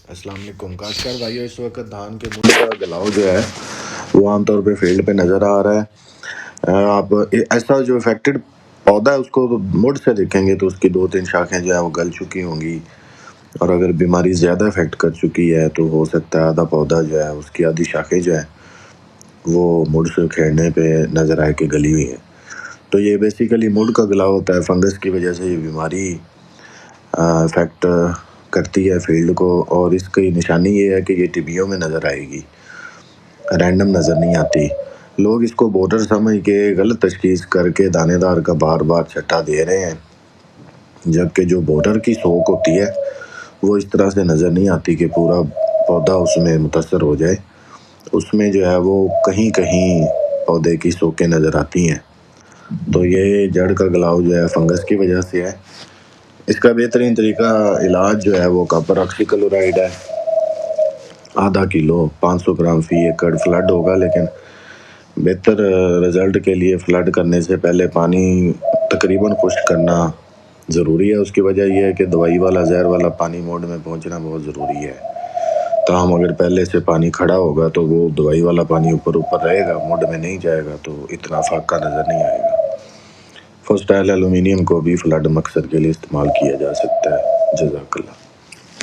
السلام علیکم کاشتکار بھائیو، اس وقت دھان کے مڈ کا گلاؤ جو ہے وہ عام طور پہ فیلڈ پہ نظر آ رہا ہے۔ آپ ایسا جو افیکٹڈ پودا ہے اس کو مڈ سے دیکھیں گے تو اس کی 2-3 شاخیں جو ہیں وہ گل چکی ہوں گی، اور اگر بیماری زیادہ افیکٹ کر چکی ہے تو ہو سکتا ہے آدھا پودا جو ہے اس کی آدھی شاخیں جو ہیں وہ مڈ سے کھیڑنے پہ نظر آئے کہ گلی ہوئی ہیں۔ تو یہ بیسیکلی مڈ کا گلاؤ ہوتا ہے، فنگس کی وجہ سے یہ بیماری افیکٹ کرتی ہے فیلڈ کو، اور اس کی نشانی یہ ہے کہ یہ ٹبیوں میں نظر آئے گی، رینڈم نظر نہیں آتی۔ لوگ اس کو بورڈر سمجھ کے غلط تشخیص کر کے دانے دار کا بار بار چھٹا دے رہے ہیں، جبکہ جو بورڈر کی سوک ہوتی ہے وہ اس طرح سے نظر نہیں آتی کہ پورا پودا اس میں متاثر ہو جائے، اس میں جو ہے وہ کہیں کہیں پودے کی سوکیں نظر آتی ہیں۔ تو یہ جڑ کا گلاؤ جو ہے فنگس کی وجہ سے ہے۔ اس کا بہترین طریقہ علاج جو ہے وہ کاپر آکسی کلورائڈ ہے، ½ کلو 500 گرام فی ایکڑ فلڈ ہوگا، لیکن بہتر رزلٹ کے لیے فلڈ کرنے سے پہلے پانی تقریباً خشک کرنا ضروری ہے۔ اس کی وجہ یہ ہے کہ دوائی والا زہر والا پانی موڈ میں پہنچنا بہت ضروری ہے، تاہم اگر پہلے سے پانی کھڑا ہوگا تو وہ دوائی والا پانی اوپر رہے گا، موڈ میں نہیں جائے گا، تو اتنا فاقہ نظر نہیں آئے گا۔ فوسٹائل ایلومینیم کو بھی فلڈ مقصد کے لیے استعمال کیا جا سکتا ہے۔ جزاک اللہ۔